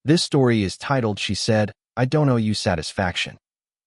This story is titled, She Said, I Don't Owe You Satisfaction.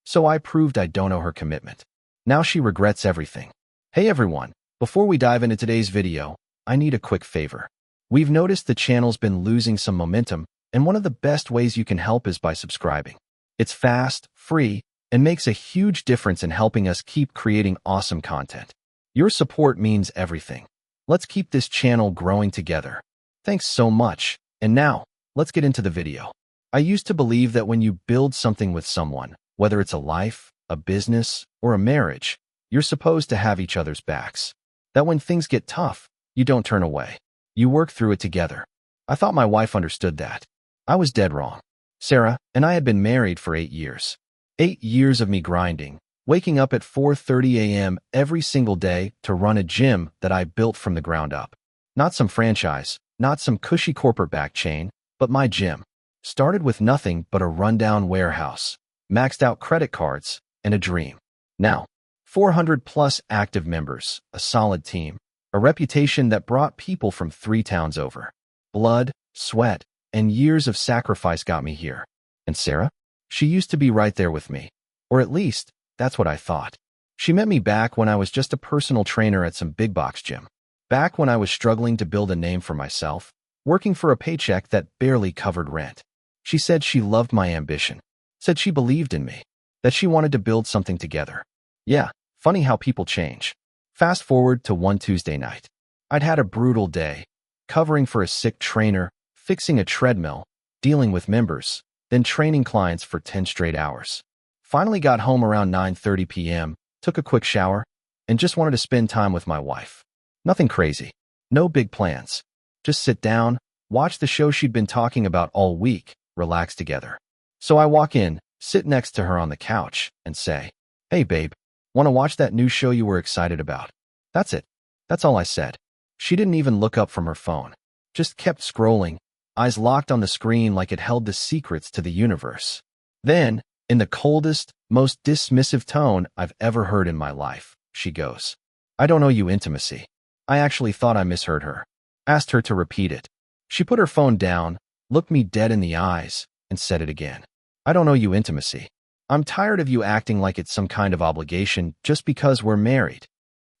So I proved I don't owe her commitment. Now she regrets everything. Hey everyone, before we dive into today's video, I need a quick favor. We've noticed the channel's been losing some momentum, and one of the best ways you can help is by subscribing. It's fast, free, and makes a huge difference in helping us keep creating awesome content. Your support means everything. Let's keep this channel growing together. Thanks so much. And now, let's get into the video. I used to believe that when you build something with someone, whether it's a life, a business, or a marriage, you're supposed to have each other's backs. That when things get tough, you don't turn away. You work through it together. I thought my wife understood that. I was dead wrong. Sarah and I had been married for 8 years. 8 years of me grinding, waking up at 4:30 a.m. every single day to run a gym that I built from the ground up. Not some franchise, not some cushy corporate back chain, but my gym. Started with nothing but a rundown warehouse, maxed out credit cards, and a dream. Now, 400 plus active members, a solid team, a reputation that brought people from 3 towns over. Blood, sweat, and years of sacrifice got me here. And Sarah? She used to be right there with me. Or at least, that's what I thought. She met me back when I was just a personal trainer at some big box gym. Back when I was struggling to build a name for myself, working for a paycheck that barely covered rent. She said she loved my ambition. Said she believed in me. That she wanted to build something together. Yeah, funny how people change. Fast forward to one Tuesday night. I'd had a brutal day, covering for a sick trainer, fixing a treadmill, dealing with members, then training clients for 10 straight hours. Finally got home around 9:30 p.m., took a quick shower, and just wanted to spend time with my wife. Nothing crazy. No big plans. Just sit down, watch the show she'd been talking about all week, relax together. So I walk in, sit next to her on the couch, and say, "Hey babe, want to watch that new show you were excited about?" That's it. That's all I said. She didn't even look up from her phone. Just kept scrolling, eyes locked on the screen like it held the secrets to the universe. Then, in the coldest, most dismissive tone I've ever heard in my life, she goes, "I don't owe you intimacy." I actually thought I misheard her. Asked her to repeat it. She put her phone down, looked me dead in the eyes, and said it again. "I don't owe you intimacy. I'm tired of you acting like it's some kind of obligation just because we're married."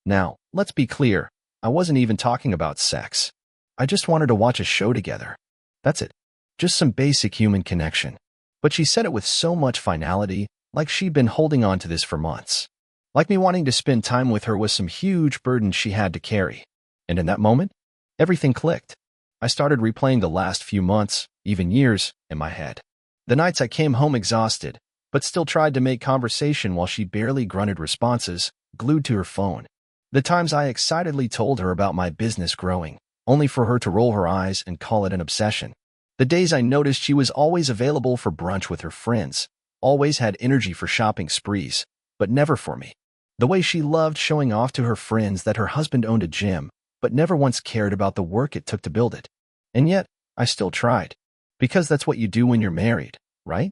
Now, let's be clear. I wasn't even talking about sex. I just wanted to watch a show together. That's it. Just some basic human connection. But she said it with so much finality, like she'd been holding on to this for months. Like me wanting to spend time with her was some huge burden she had to carry. And in that moment, everything clicked. I started replaying the last few months, even years, in my head. The nights I came home exhausted, but still tried to make conversation while she barely grunted responses, glued to her phone. The times I excitedly told her about my business growing, only for her to roll her eyes and call it an obsession. The days I noticed she was always available for brunch with her friends, always had energy for shopping sprees, but never for me. The way she loved showing off to her friends that her husband owned a gym, but never once cared about the work it took to build it. And yet, I still tried. Because that's what you do when you're married, right?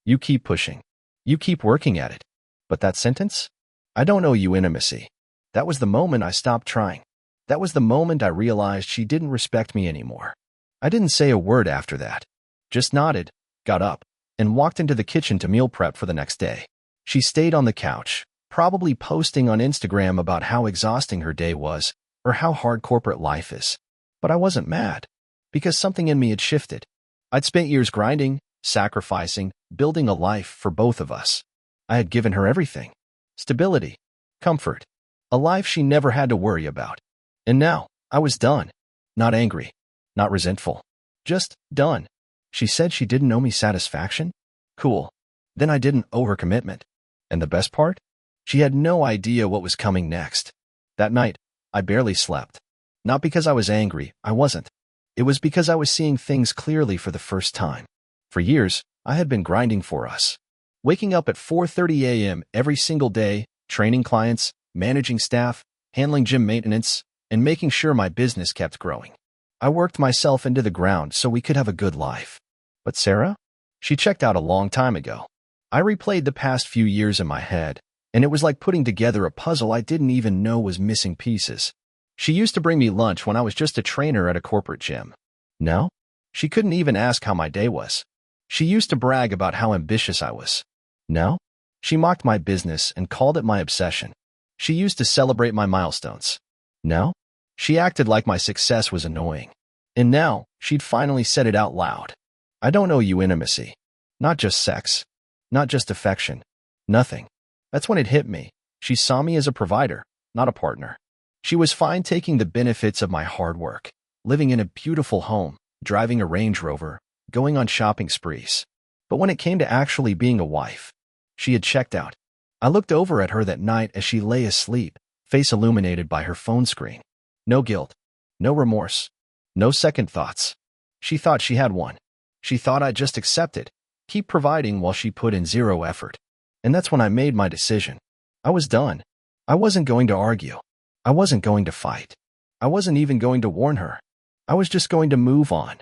You keep pushing. You keep working at it. But that sentence? I don't owe you intimacy. That was the moment I stopped trying. That was the moment I realized she didn't respect me anymore. I didn't say a word after that. Just nodded, got up, and walked into the kitchen to meal prep for the next day. She stayed on the couch, probably posting on Instagram about how exhausting her day was, or how hard corporate life is. But I wasn't mad, because something in me had shifted. I'd spent years grinding, sacrificing, building a life for both of us. I had given her everything. Stability, comfort, a life she never had to worry about. And now, I was done. Not angry, not resentful. Just done. She said she didn't owe me satisfaction? Cool. Then I didn't owe her commitment. And the best part? She had no idea what was coming next. That night, I barely slept. Not because I was angry, I wasn't. It was because I was seeing things clearly for the first time. For years, I had been grinding for us. Waking up at 4:30 a.m. every single day, training clients, managing staff, handling gym maintenance, and making sure my business kept growing. I worked myself into the ground so we could have a good life. But Sarah? She checked out a long time ago. I replayed the past few years in my head, and it was like putting together a puzzle I didn't even know was missing pieces. She used to bring me lunch when I was just a trainer at a corporate gym. Now, she couldn't even ask how my day was. She used to brag about how ambitious I was. Now, she mocked my business and called it my obsession. She used to celebrate my milestones. Now, she acted like my success was annoying. And now, she'd finally said it out loud. I don't owe you intimacy. Not just sex. Not just affection. Nothing. That's when it hit me. She saw me as a provider, not a partner. She was fine taking the benefits of my hard work, living in a beautiful home, driving a Range Rover, going on shopping sprees. But when it came to actually being a wife, she had checked out. I looked over at her that night as she lay asleep, face illuminated by her phone screen. No guilt, no remorse, no second thoughts. She thought she had one. She thought I'd just accept it, keep providing while she put in zero effort. And that's when I made my decision. I was done. I wasn't going to argue. I wasn't going to fight. I wasn't even going to warn her. I was just going to move on.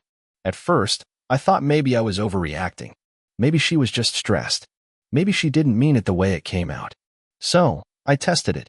At first, I thought maybe I was overreacting. Maybe she was just stressed. Maybe she didn't mean it the way it came out. So, I tested it.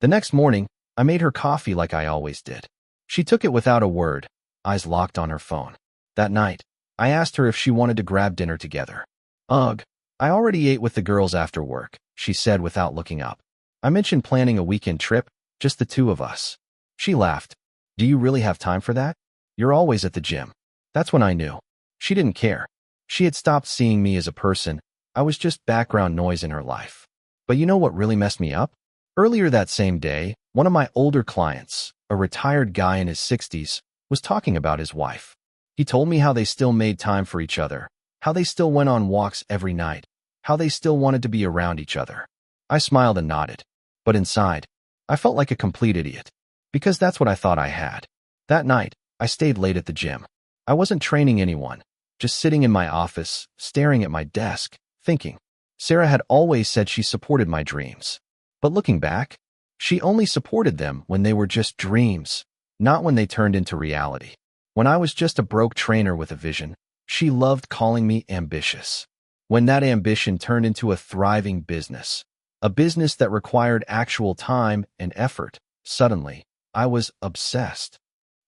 The next morning, I made her coffee like I always did. She took it without a word, eyes locked on her phone. That night, I asked her if she wanted to grab dinner together. Ugh, I already ate with the girls after work, she said without looking up. I mentioned planning a weekend trip, just the two of us. She laughed. Do you really have time for that? You're always at the gym. That's when I knew. She didn't care. She had stopped seeing me as a person. I was just background noise in her life. But you know what really messed me up? Earlier that same day, one of my older clients, a retired guy in his 60s, was talking about his wife. He told me how they still made time for each other, how they still went on walks every night, how they still wanted to be around each other. I smiled and nodded. But inside, I felt like a complete idiot. Because that's what I thought I had. That night, I stayed late at the gym. I wasn't training anyone, just sitting in my office, staring at my desk, thinking. Sarah had always said she supported my dreams. But looking back, she only supported them when they were just dreams, not when they turned into reality. When I was just a broke trainer with a vision, she loved calling me ambitious. When that ambition turned into a thriving business, a business that required actual time and effort, suddenly, I was obsessed.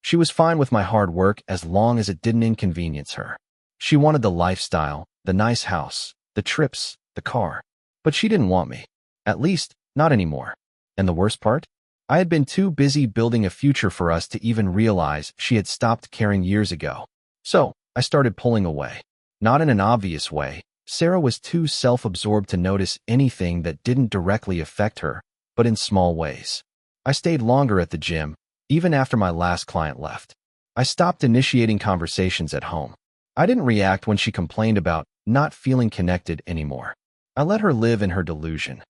She was fine with my hard work as long as it didn't inconvenience her. She wanted the lifestyle, the nice house, the trips, the car. But she didn't want me. At least, not anymore. And the worst part? I had been too busy building a future for us to even realize she had stopped caring years ago. So, I started pulling away. Not in an obvious way. Sarah was too self-absorbed to notice anything that didn't directly affect her, but in small ways. I stayed longer at the gym, even after my last client left. I stopped initiating conversations at home. I didn't react when she complained about not feeling connected anymore. I let her live in her delusion,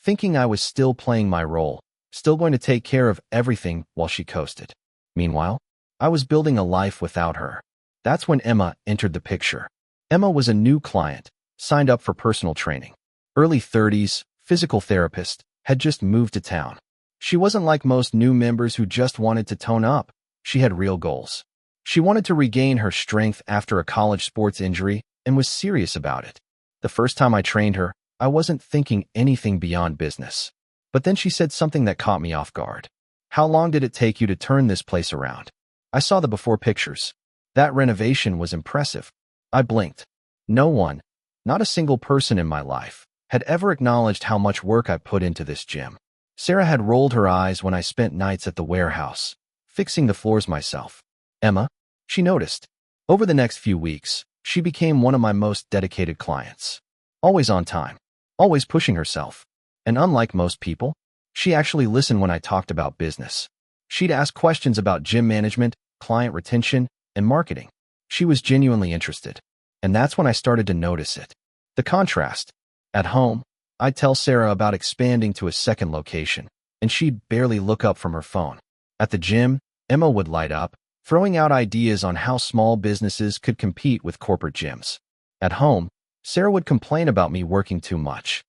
thinking I was still playing my role, still going to take care of everything while she coasted. Meanwhile, I was building a life without her. That's when Emma entered the picture. Emma was a new client, signed up for personal training. Early 30s, physical therapist, had just moved to town. She wasn't like most new members who just wanted to tone up. She had real goals. She wanted to regain her strength after a college sports injury and was serious about it. The first time I trained her, I wasn't thinking anything beyond business. But then she said something that caught me off guard. How long did it take you to turn this place around? I saw the before pictures. That renovation was impressive. I blinked. No one, not a single person in my life, had ever acknowledged how much work I put into this gym. Sarah had rolled her eyes when I spent nights at the warehouse, fixing the floors myself. Emma, she noticed. Over the next few weeks, she became one of my most dedicated clients. Always on time, always pushing herself. And unlike most people, she actually listened when I talked about business. She'd ask questions about gym management, client retention, and marketing. She was genuinely interested. And that's when I started to notice it. The contrast. At home, I'd tell Sarah about expanding to a second location, and she'd barely look up from her phone. At the gym, Emma would light up, throwing out ideas on how small businesses could compete with corporate gyms. At home, Sarah would complain about me working too much.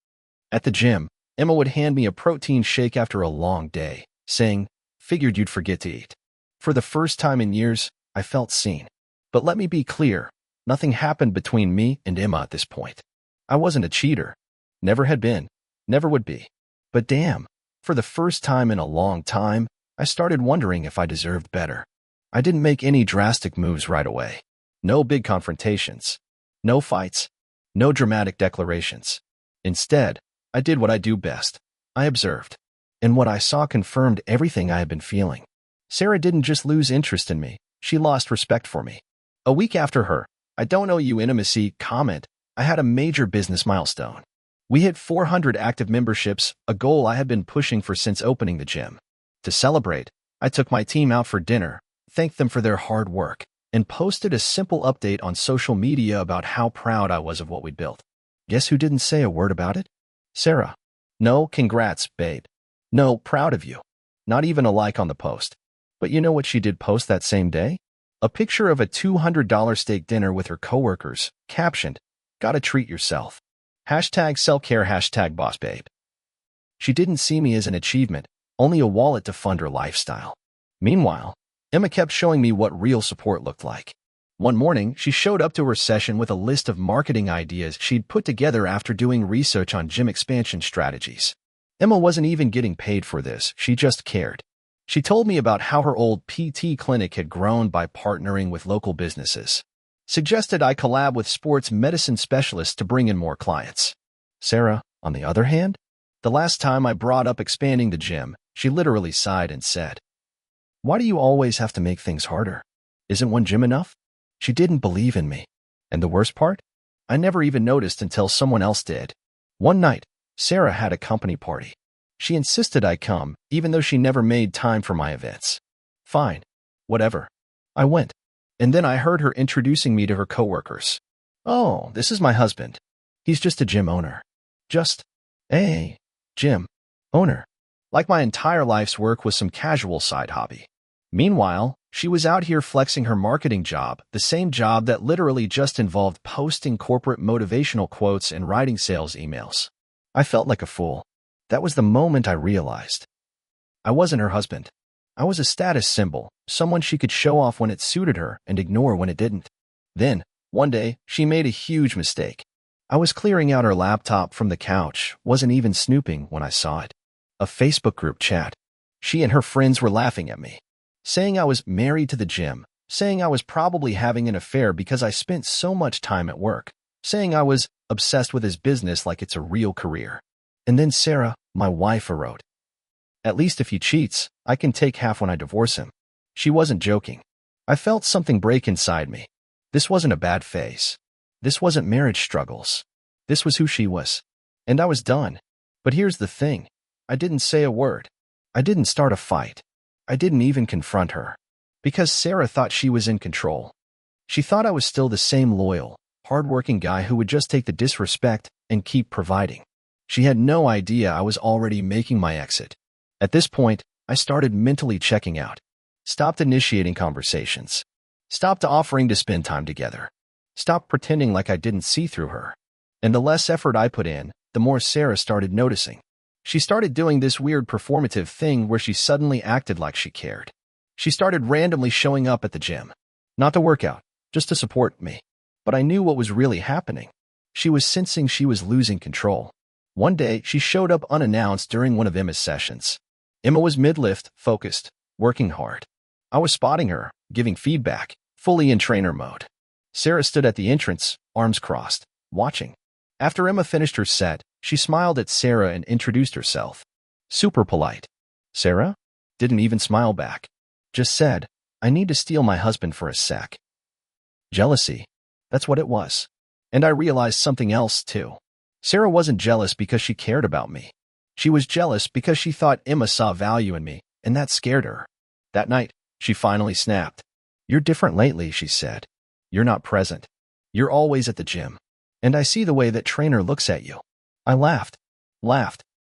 At the gym, Emma would hand me a protein shake after a long day, saying, "Figured you'd forget to eat." For the first time in years, I felt seen. But let me be clear, nothing happened between me and Emma at this point. I wasn't a cheater. Never had been. Never would be. But damn, for the first time in a long time, I started wondering if I deserved better. I didn't make any drastic moves right away. No big confrontations. No fights. No dramatic declarations. Instead, I did what I do best. I observed. And what I saw confirmed everything I had been feeling. Sarah didn't just lose interest in me, she lost respect for me. A week after her, "I don't know you intimacy" comment, I had a major business milestone. We hit 400 active memberships, a goal I had been pushing for since opening the gym. To celebrate, I took my team out for dinner, thanked them for their hard work, and posted a simple update on social media about how proud I was of what we'd built. Guess who didn't say a word about it? Sarah. No, congrats, babe. No, proud of you. Not even a like on the post. But you know what she did post that same day? A picture of a $200 steak dinner with her coworkers, captioned, "Gotta treat yourself. Hashtag self-care, hashtag boss babe." She didn't see me as an achievement, only a wallet to fund her lifestyle. Meanwhile, Emma kept showing me what real support looked like. One morning, she showed up to her session with a list of marketing ideas she'd put together after doing research on gym expansion strategies. Emma wasn't even getting paid for this, she just cared. She told me about how her old PT clinic had grown by partnering with local businesses. Suggested I collab with sports medicine specialists to bring in more clients. Sarah, on the other hand, the last time I brought up expanding the gym, she literally sighed and said, "Why do you always have to make things harder? Isn't one gym enough?" She didn't believe in me. And the worst part? I never even noticed until someone else did. One night, Sarah had a company party. She insisted I come, even though she never made time for my events. Fine. Whatever. I went. And then I heard her introducing me to her coworkers. "Oh, this is my husband. He's just a gym owner." Just, "Hey, gym owner." Like my entire life's work was some casual side hobby. Meanwhile, she was out here flexing her marketing job, the same job that literally just involved posting corporate motivational quotes and writing sales emails. I felt like a fool. That was the moment I realized. I wasn't her husband. I was a status symbol, someone she could show off when it suited her and ignore when it didn't. Then, one day, she made a huge mistake. I was clearing out her laptop from the couch, wasn't even snooping when I saw it. A Facebook group chat. She and her friends were laughing at me, saying I was married to the gym, saying I was probably having an affair because I spent so much time at work, saying I was obsessed with his business like it's a real career. And then Sarah, my wife, wrote, "At least if he cheats, I can take half when I divorce him." She wasn't joking. I felt something break inside me. This wasn't a bad phase. This wasn't marriage struggles. This was who she was. And I was done. But here's the thing. I didn't say a word. I didn't start a fight. I didn't even confront her. Because Sarah thought she was in control. She thought I was still the same loyal, hardworking guy who would just take the disrespect and keep providing. She had no idea I was already making my exit. At this point, I started mentally checking out. Stopped initiating conversations. Stopped offering to spend time together. Stopped pretending like I didn't see through her. And the less effort I put in, the more Sarah started noticing. She started doing this weird performative thing where she suddenly acted like she cared. She started randomly showing up at the gym. Not to work out, just to support me. But I knew what was really happening. She was sensing she was losing control. One day, she showed up unannounced during one of Emma's sessions. Emma was mid-lift, focused, working hard. I was spotting her, giving feedback, fully in trainer mode. Sarah stood at the entrance, arms crossed, watching. After Emma finished her set, she smiled at Sarah and introduced herself. Super polite. Sarah didn't even smile back. Just said, "I need to steal my husband for a sec." Jealousy. That's what it was. And I realized something else, too. Sarah wasn't jealous because she cared about me. She was jealous because she thought Emma saw value in me, and that scared her. That night, she finally snapped. "You're different lately," she said. "You're not present. You're always at the gym. And I see the way that trainer looks at you." I laughed.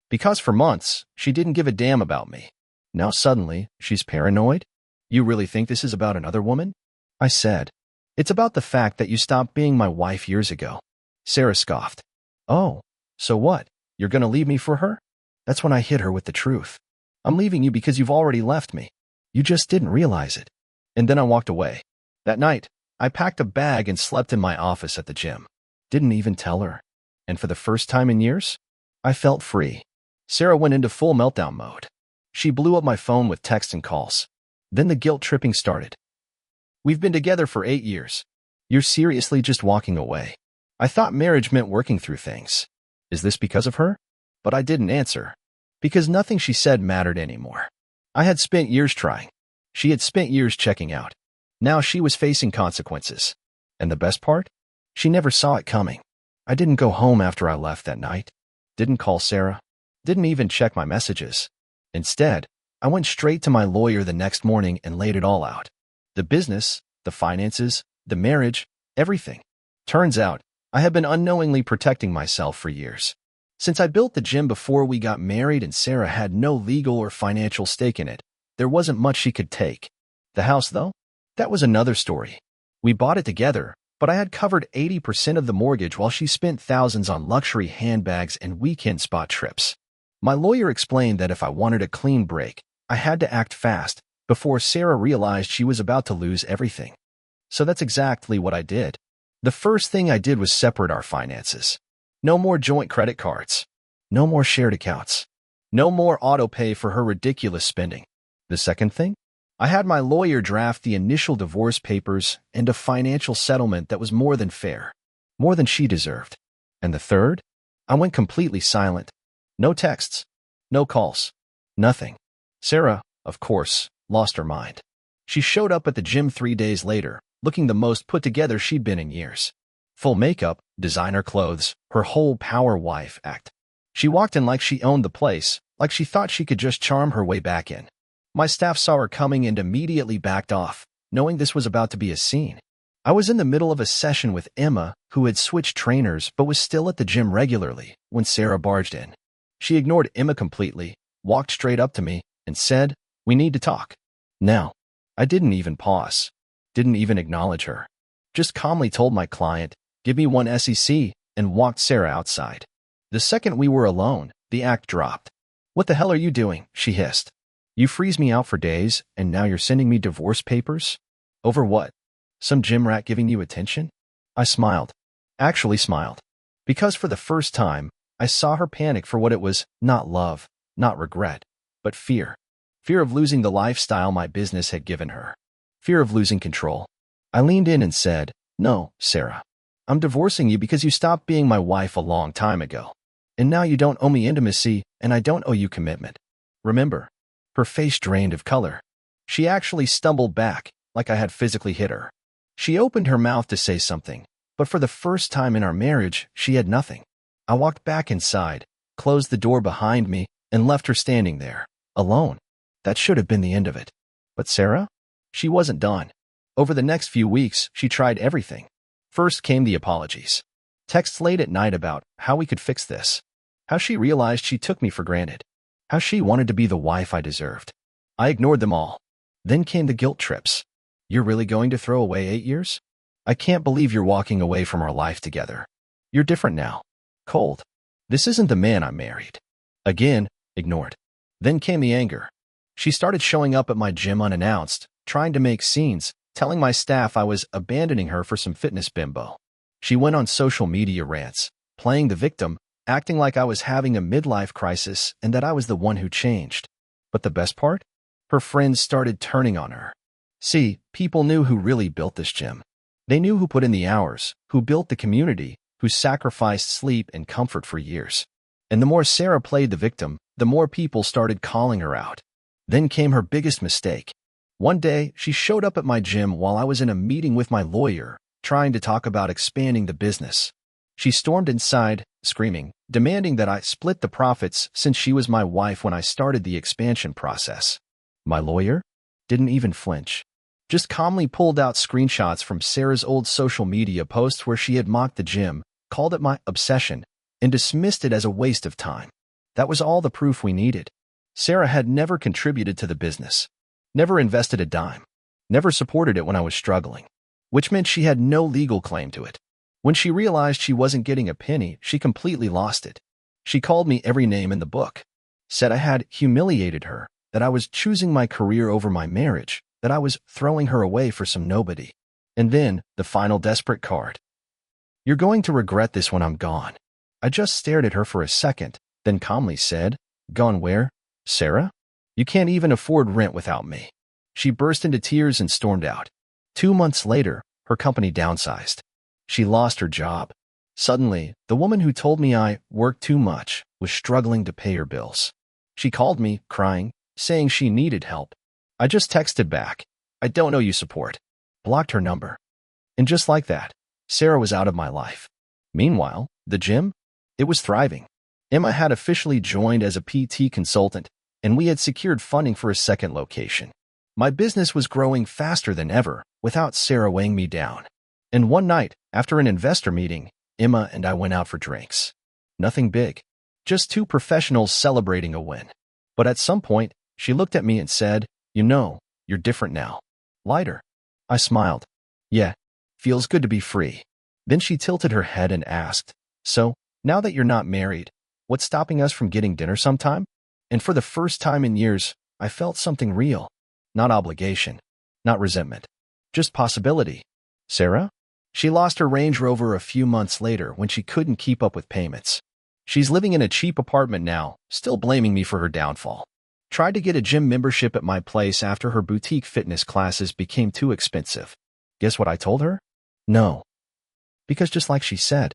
Because for months, she didn't give a damn about me. Now suddenly, she's paranoid? "You really think this is about another woman?" I said. "It's about the fact that you stopped being my wife years ago." Sarah scoffed. "Oh, so what? You're gonna leave me for her?" That's when I hit her with the truth. "I'm leaving you because you've already left me. You just didn't realize it." And then I walked away. That night, I packed a bag and slept in my office at the gym. Didn't even tell her. And for the first time in years, I felt free. Sarah went into full meltdown mode. She blew up my phone with texts and calls. Then the guilt tripping started. "We've been together for 8 years. You're seriously just walking away? I thought marriage meant working through things. Is this because of her? But I didn't answer, because nothing she said mattered anymore. I had spent years trying. She had spent years checking out. Now she was facing consequences. And the best part? She never saw it coming. I didn't go home after I left that night. Didn't call Sarah. Didn't even check my messages. Instead, I went straight to my lawyer the next morning and laid it all out. The business, the finances, the marriage, everything. Turns out, I had been unknowingly protecting myself for years. Since I built the gym before we got married and Sarah had no legal or financial stake in it, there wasn't much she could take. The house, though? That was another story. We bought it together, but I had covered 80% of the mortgage while she spent thousands on luxury handbags and weekend spot trips. My lawyer explained that if I wanted a clean break, I had to act fast before Sarah realized she was about to lose everything. So that's exactly what I did. The first thing I did was separate our finances. No more joint credit cards. No more shared accounts. No more auto pay for her ridiculous spending. The second thing? I had my lawyer draft the initial divorce papers and a financial settlement that was more than fair, more than she deserved. And the third? I went completely silent. No texts. No calls. Nothing. Sarah, of course, lost her mind. She showed up at the gym 3 days later, looking the most put together she'd been in years. Full makeup, designer clothes, her whole power wife act. She walked in like she owned the place, like she thought she could just charm her way back in. My staff saw her coming and immediately backed off, knowing this was about to be a scene. I was in the middle of a session with Emma, who had switched trainers but was still at the gym regularly, when Sarah barged in. She ignored Emma completely, walked straight up to me, and said, "We need to talk." Now, I didn't even pause, didn't even acknowledge her. Just calmly told my client, "Give me one SEC," and walked Sarah outside. The second we were alone, the act dropped. "What the hell are you doing?" she hissed. "You freeze me out for days, and now you're sending me divorce papers? Over what? Some gym rat giving you attention?" I smiled. Actually smiled. Because for the first time, I saw her panic for what it was: not love, not regret, but fear. Fear of losing the lifestyle my business had given her. Fear of losing control. I leaned in and said, "No, Sarah. I'm divorcing you because you stopped being my wife a long time ago. And now you don't owe me intimacy, and I don't owe you commitment. Remember?" Her face drained of color. She actually stumbled back, like I had physically hit her. She opened her mouth to say something, but for the first time in our marriage, she had nothing. I walked back inside, closed the door behind me, and left her standing there, alone. That should have been the end of it. But Sarah? She wasn't done. Over the next few weeks, she tried everything. First came the apologies. Texts late at night about how we could fix this. How she realized she took me for granted. How she wanted to be the wife I deserved. I ignored them all. Then came the guilt trips. "You're really going to throw away 8 years? I can't believe you're walking away from our life together. You're different now. Cold. This isn't the man I married." Again, ignored. Then came the anger. She started showing up at my gym unannounced, trying to make scenes, telling my staff I was abandoning her for some fitness bimbo. She went on social media rants, playing the victim, acting like I was having a midlife crisis and that I was the one who changed. But the best part? Her friends started turning on her. See, people knew who really built this gym. They knew who put in the hours, who built the community, who sacrificed sleep and comfort for years. And the more Sarah played the victim, the more people started calling her out. Then came her biggest mistake. One day, she showed up at my gym while I was in a meeting with my lawyer, trying to talk about expanding the business. She stormed inside, screaming, demanding that I split the profits since she was my wife when I started the expansion process. My lawyer didn't even flinch. Just calmly pulled out screenshots from Sarah's old social media posts where she had mocked the gym, called it my obsession, and dismissed it as a waste of time. That was all the proof we needed. Sarah had never contributed to the business, never invested a dime, never supported it when I was struggling, which meant she had no legal claim to it. When she realized she wasn't getting a penny, she completely lost it. She called me every name in the book, said I had humiliated her, that I was choosing my career over my marriage, that I was throwing her away for some nobody. And then, the final desperate card. "You're going to regret this when I'm gone." I just stared at her for a second, then calmly said, "Gone where, Sarah? You can't even afford rent without me." She burst into tears and stormed out. 2 months later, Her company downsized. She lost her job. Suddenly, the woman who told me I worked too much was struggling to pay her bills. She called me, crying, saying she needed help. I just texted back, "I don't know you support." Blocked her number. And just like that, Sarah was out of my life. Meanwhile, the gym? It was thriving. Emma had officially joined as a PT consultant, and we had secured funding for a second location. My business was growing faster than ever, without Sarah weighing me down. And one night, after an investor meeting, Emma and I went out for drinks. Nothing big, just two professionals celebrating a win. But at some point, she looked at me and said, "You know, you're different now. Lighter." I smiled. "Yeah, feels good to be free." Then she tilted her head and asked, "So, now that you're not married, what's stopping us from getting dinner sometime?" And for the first time in years, I felt something real. Not obligation, not resentment, just possibility. Sarah? She lost her Range Rover a few months later when she couldn't keep up with payments. She's living in a cheap apartment now, still blaming me for her downfall. Tried to get a gym membership at my place after her boutique fitness classes became too expensive. Guess what I told her? No. Because just like she said,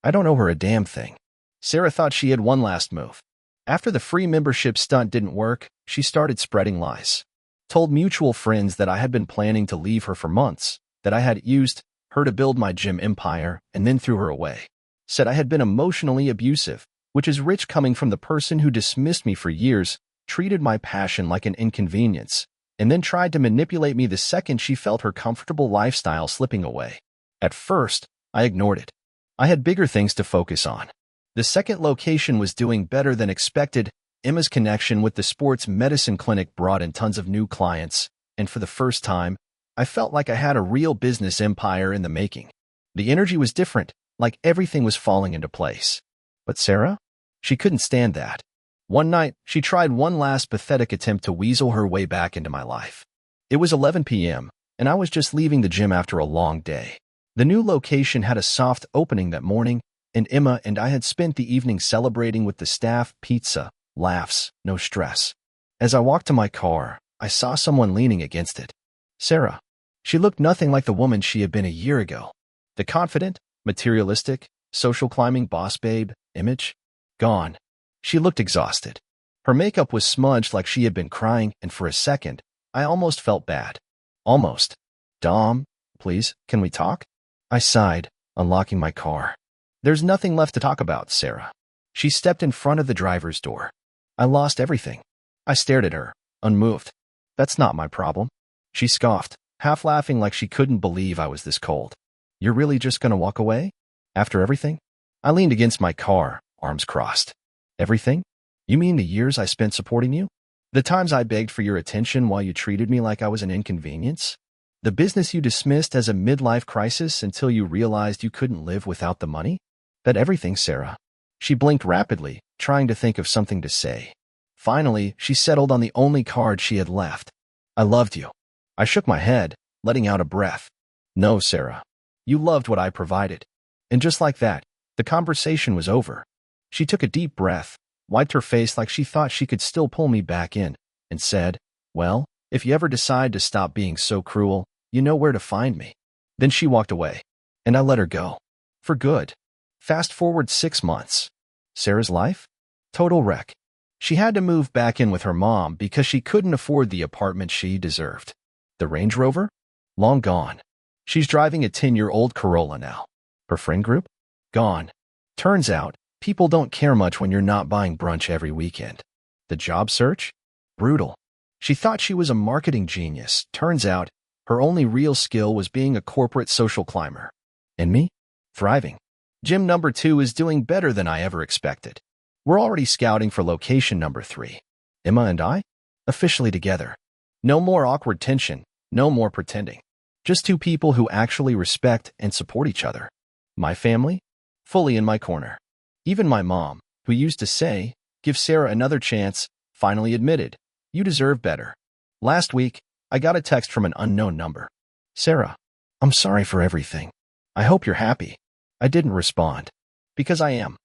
I don't owe her a damn thing. Sarah thought she had one last move. After the free membership stunt didn't work, she started spreading lies. Told mutual friends that I had been planning to leave her for months, that I had used her to build my gym empire, and then threw her away. Said I had been emotionally abusive, which is rich coming from the person who dismissed me for years, treated my passion like an inconvenience, and then tried to manipulate me the second she felt her comfortable lifestyle slipping away. At first, I ignored it. I had bigger things to focus on. The second location was doing better than expected. Emma's connection with the sports medicine clinic brought in tons of new clients, and for the first time, I felt like I had a real business empire in the making. The energy was different, like everything was falling into place. But Sarah? She couldn't stand that. One night, she tried one last pathetic attempt to weasel her way back into my life. It was 11 p.m., and I was just leaving the gym after a long day. The new location had a soft opening that morning, and Emma and I had spent the evening celebrating with the staff, pizza, laughs, no stress. As I walked to my car, I saw someone leaning against it. Sarah. She looked nothing like the woman she had been a year ago. The confident, materialistic, social climbing boss babe image? Gone. She looked exhausted. Her makeup was smudged like she had been crying, and for a second, I almost felt bad. Almost. "Dom, please, can we talk?" I sighed, unlocking my car. "There's nothing left to talk about, Sarah." She stepped in front of the driver's door. "I lost everything." I stared at her, unmoved. "That's not my problem." She scoffed, half laughing like she couldn't believe I was this cold. "You're really just gonna walk away? After everything?" I leaned against my car, arms crossed. "Everything? You mean the years I spent supporting you? The times I begged for your attention while you treated me like I was an inconvenience? The business you dismissed as a midlife crisis until you realized you couldn't live without the money? That everything, Sarah." She blinked rapidly, trying to think of something to say. Finally, she settled on the only card she had left. "I loved you." I shook my head, letting out a breath. "No, Sarah. You loved what I provided." And just like that, the conversation was over. She took a deep breath, wiped her face like she thought she could still pull me back in, and said, "Well, if you ever decide to stop being so cruel, you know where to find me." Then she walked away, and I let her go. For good. Fast forward 6 months. Sarah's life? Total wreck. She had to move back in with her mom because she couldn't afford the apartment she deserved. The Range Rover? Long gone. She's driving a 10-year-old Corolla now. Her friend group? Gone. Turns out, people don't care much when you're not buying brunch every weekend. The job search? Brutal. She thought she was a marketing genius. Turns out, her only real skill was being a corporate social climber. And me? Thriving. Gym number 2 is doing better than I ever expected. We're already scouting for location number 3. Emma and I? Officially together. No more awkward tension, no more pretending. Just two people who actually respect and support each other. My family? Fully in my corner. Even my mom, who used to say, "Give Sarah another chance," finally admitted, "You deserve better." Last week, I got a text from an unknown number. "Sarah, I'm sorry for everything. I hope you're happy." I didn't respond. Because I am.